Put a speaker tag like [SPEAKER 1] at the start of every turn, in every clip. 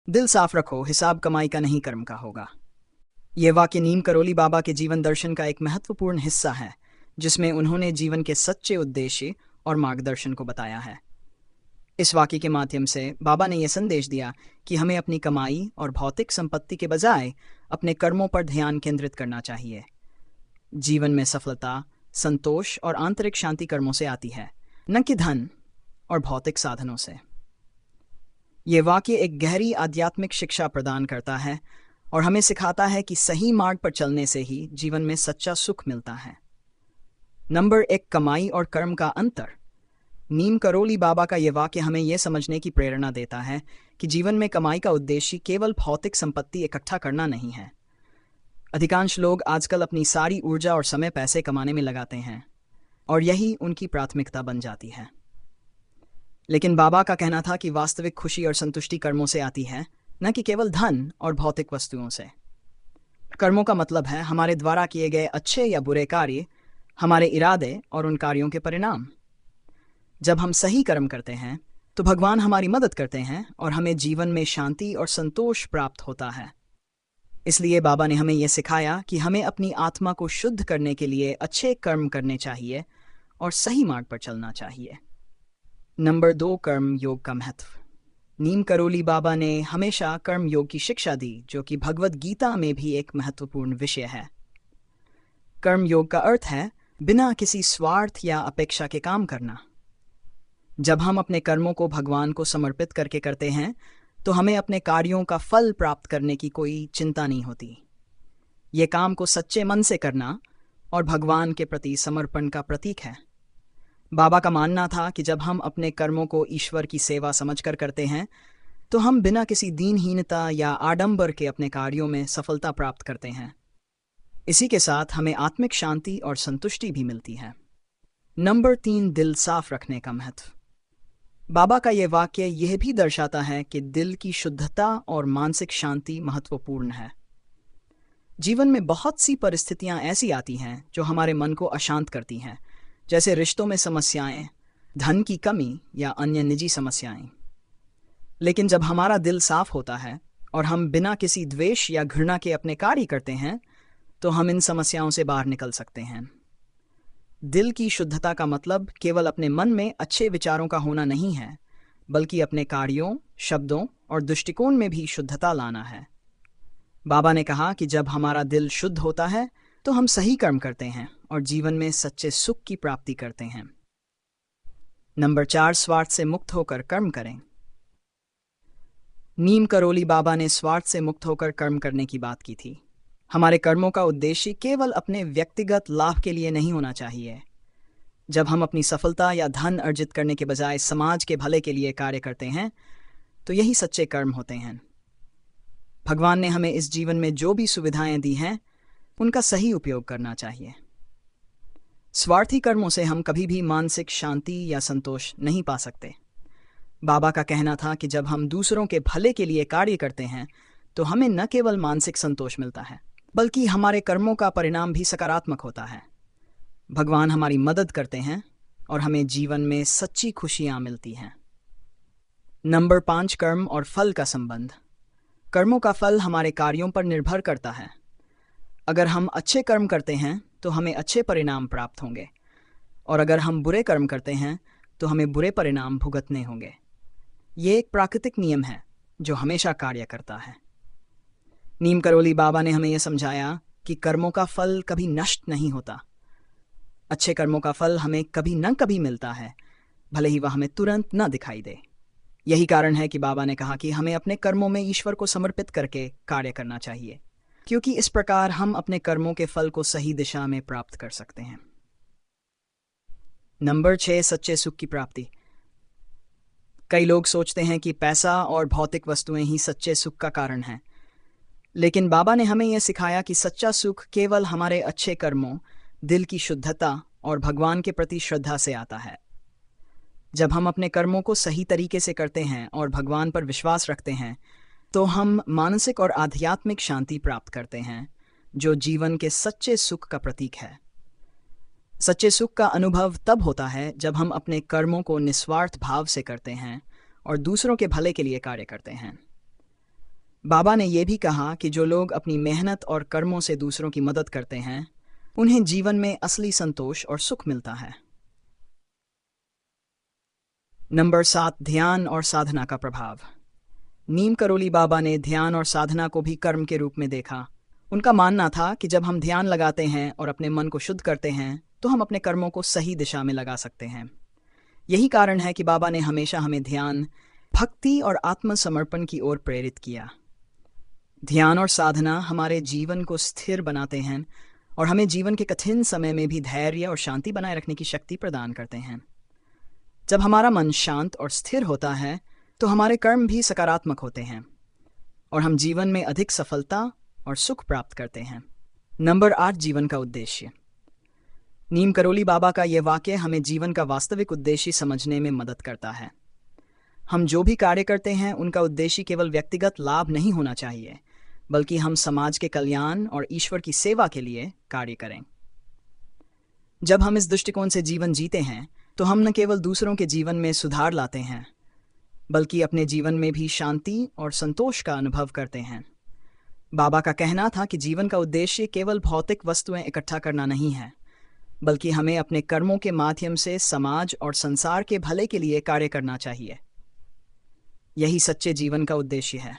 [SPEAKER 1] दिल साफ रखो, हिसाब कमाई का नहीं कर्म का होगा। ये वाक्य नीम करोली बाबा के जीवन दर्शन का एक महत्वपूर्ण हिस्सा है, जिसमें उन्होंने जीवन के सच्चे उद्देश्य और मार्गदर्शन को बताया है। इस वाक्य के माध्यम से बाबा ने यह संदेश दिया कि हमें अपनी कमाई और भौतिक संपत्ति के बजाय अपने कर्मों पर ध्यान केंद्रित करना चाहिए। जीवन में सफलता, संतोष और आंतरिक शांति कर्मों से आती है, न कि धन और भौतिक साधनों से। ये वाक्य एक गहरी आध्यात्मिक शिक्षा प्रदान करता है और हमें सिखाता है कि सही मार्ग पर चलने से ही जीवन में सच्चा सुख मिलता है। नंबर 1, कमाई और कर्म का अंतर। नीम करोली बाबा का यह वाक्य हमें यह समझने की प्रेरणा देता है कि जीवन में कमाई का उद्देश्य केवल भौतिक संपत्ति इकट्ठा करना नहीं है। अधिकांश लोग आजकल अपनी सारी ऊर्जा और समय पैसे कमाने में लगाते हैं और यही उनकी प्राथमिकता बन जाती है। लेकिन बाबा का कहना था कि वास्तविक खुशी और संतुष्टि कर्मों से आती है, न कि केवल धन और भौतिक वस्तुओं से। कर्मों का मतलब है हमारे द्वारा किए गए अच्छे या बुरे कार्य, हमारे इरादे और उन कार्यों के परिणाम। जब हम सही कर्म करते हैं तो भगवान हमारी मदद करते हैं और हमें जीवन में शांति और संतोष प्राप्त होता है। इसलिए बाबा ने हमें यह सिखाया कि हमें अपनी आत्मा को शुद्ध करने के लिए अच्छे कर्म करने चाहिए और सही मार्ग पर चलना चाहिए। नंबर 2, कर्म योग का महत्व। नीम करोली बाबा ने हमेशा कर्म योग की शिक्षा दी, जो कि भगवद गीता में भी एक महत्वपूर्ण विषय है। कर्म योग का अर्थ है बिना किसी स्वार्थ या अपेक्षा के काम करना। जब हम अपने कर्मों को भगवान को समर्पित करके करते हैं तो हमें अपने कार्यों का फल प्राप्त करने की कोई चिंता नहीं होती। ये काम को सच्चे मन से करना और भगवान के प्रति समर्पण का प्रतीक है। बाबा का मानना था कि जब हम अपने कर्मों को ईश्वर की सेवा समझकर करते हैं तो हम बिना किसी दीनहीनता या आडंबर के अपने कार्यों में सफलता प्राप्त करते हैं। इसी के साथ हमें आत्मिक शांति और संतुष्टि भी मिलती है। नंबर 3, दिल साफ रखने का महत्व। बाबा का यह वाक्य यह भी दर्शाता है कि दिल की शुद्धता और मानसिक शांति महत्वपूर्ण है। जीवन में बहुत सी परिस्थितियां ऐसी आती हैं जो हमारे मन को अशांत करती हैं, जैसे रिश्तों में समस्याएं, धन की कमी या अन्य निजी समस्याएं। लेकिन जब हमारा दिल साफ होता है और हम बिना किसी द्वेष या घृणा के अपने कार्य करते हैं तो हम इन समस्याओं से बाहर निकल सकते हैं। दिल की शुद्धता का मतलब केवल अपने मन में अच्छे विचारों का होना नहीं है, बल्कि अपने कार्यों, शब्दों और दृष्टिकोण में भी शुद्धता लाना है। बाबा ने कहा कि जब हमारा दिल शुद्ध होता है तो हम सही कर्म करते हैं और जीवन में सच्चे सुख की प्राप्ति करते हैं। नंबर 4, स्वार्थ से मुक्त होकर कर्म करें। नीम करोली बाबा ने स्वार्थ से मुक्त होकर कर्म करने की बात की थी। हमारे कर्मों का उद्देश्य केवल अपने व्यक्तिगत लाभ के लिए नहीं होना चाहिए। जब हम अपनी सफलता या धन अर्जित करने के बजाय समाज के भले के लिए कार्य करते हैं तो यही सच्चे कर्म होते हैं। भगवान ने हमें इस जीवन में जो भी सुविधाएं दी हैं उनका सही उपयोग करना चाहिए। स्वार्थी कर्मों से हम कभी भी मानसिक शांति या संतोष नहीं पा सकते। बाबा का कहना था कि जब हम दूसरों के भले के लिए कार्य करते हैं तो हमें न केवल मानसिक संतोष मिलता है, बल्कि हमारे कर्मों का परिणाम भी सकारात्मक होता है। भगवान हमारी मदद करते हैं और हमें जीवन में सच्ची खुशियां मिलती हैं। नंबर 5, कर्म और फल का संबंध। कर्मों का फल हमारे कार्यों पर निर्भर करता है। अगर हम अच्छे कर्म करते हैं तो हमें अच्छे परिणाम प्राप्त होंगे, और अगर हम बुरे कर्म करते हैं तो हमें बुरे परिणाम भुगतने होंगे। ये एक प्राकृतिक नियम है जो हमेशा कार्य करता है। नीम करोली बाबा ने हमें यह समझाया कि कर्मों का फल कभी नष्ट नहीं होता। अच्छे कर्मों का फल हमें कभी न कभी मिलता है, भले ही वह हमें तुरंत न दिखाई दे। यही कारण है कि बाबा ने कहा कि हमें अपने कर्मों में ईश्वर को समर्पित करके कार्य करना चाहिए, क्योंकि इस प्रकार हम अपने कर्मों के फल को सही दिशा में प्राप्त कर सकते हैं। नंबर 6, सच्चे सुख की प्राप्ति। कई लोग सोचते हैं कि पैसा और भौतिक वस्तुएं ही सच्चे सुख का कारण हैं, लेकिन बाबा ने हमें यह सिखाया कि सच्चा सुख केवल हमारे अच्छे कर्मों, दिल की शुद्धता और भगवान के प्रति श्रद्धा से आता है। जब हम अपने कर्मों को सही तरीके से करते हैं और भगवान पर विश्वास रखते हैं तो हम मानसिक और आध्यात्मिक शांति प्राप्त करते हैं, जो जीवन के सच्चे सुख का प्रतीक है। सच्चे सुख का अनुभव तब होता है जब हम अपने कर्मों को निस्वार्थ भाव से करते हैं और दूसरों के भले के लिए कार्य करते हैं। बाबा ने यह भी कहा कि जो लोग अपनी मेहनत और कर्मों से दूसरों की मदद करते हैं उन्हें जीवन में असली संतोष और सुख मिलता है। नंबर 7, ध्यान और साधना का प्रभाव। नीम करोली बाबा ने ध्यान और साधना को भी कर्म के रूप में देखा। उनका मानना था कि जब हम ध्यान लगाते हैं और अपने मन को शुद्ध करते हैं तो हम अपने कर्मों को सही दिशा में लगा सकते हैं। यही कारण है कि बाबा ने हमेशा हमें ध्यान, भक्ति और आत्मसमर्पण की ओर प्रेरित किया। ध्यान और साधना हमारे जीवन को स्थिर बनाते हैं और हमें जीवन के कठिन समय में भी धैर्य और शांति बनाए रखने की शक्ति प्रदान करते हैं। जब हमारा मन शांत और स्थिर होता है तो हमारे कर्म भी सकारात्मक होते हैं और हम जीवन में अधिक सफलता और सुख प्राप्त करते हैं। नंबर 8, जीवन का उद्देश्य। नीम करोली बाबा का यह वाक्य हमें जीवन का वास्तविक उद्देश्य समझने में मदद करता है। हम जो भी कार्य करते हैं उनका उद्देश्य केवल व्यक्तिगत लाभ नहीं होना चाहिए, बल्कि हम समाज के कल्याण और ईश्वर की सेवा के लिए कार्य करें। जब हम इस दृष्टिकोण से जीवन जीते हैं तो हम न केवल दूसरों के जीवन में सुधार लाते हैं, बल्कि अपने जीवन में भी शांति और संतोष का अनुभव करते हैं। बाबा का कहना था कि जीवन का उद्देश्य केवल भौतिक वस्तुएं इकट्ठा करना नहीं है, बल्कि हमें अपने कर्मों के माध्यम से समाज और संसार के भले के लिए कार्य करना चाहिए। यही सच्चे जीवन का उद्देश्य है,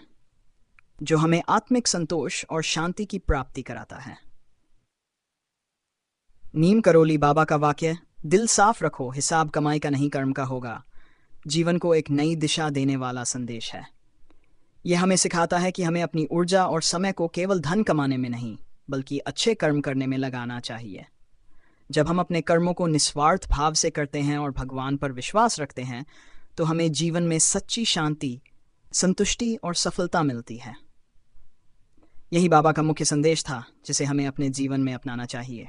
[SPEAKER 1] जो हमें आत्मिक संतोष और शांति की प्राप्ति कराता है। नीम करोली बाबा का वाक्य, दिल साफ रखो, हिसाब कमाई का नहीं कर्म का होगा, जीवन को एक नई दिशा देने वाला संदेश है। यह हमें सिखाता है कि हमें अपनी ऊर्जा और समय को केवल धन कमाने में नहीं, बल्कि अच्छे कर्म करने में लगाना चाहिए। जब हम अपने कर्मों को निस्वार्थ भाव से करते हैं और भगवान पर विश्वास रखते हैं तो हमें जीवन में सच्ची शांति, संतुष्टि और सफलता मिलती है। यही बाबा का मुख्य संदेश था जिसे हमें अपने जीवन में अपनाना चाहिए।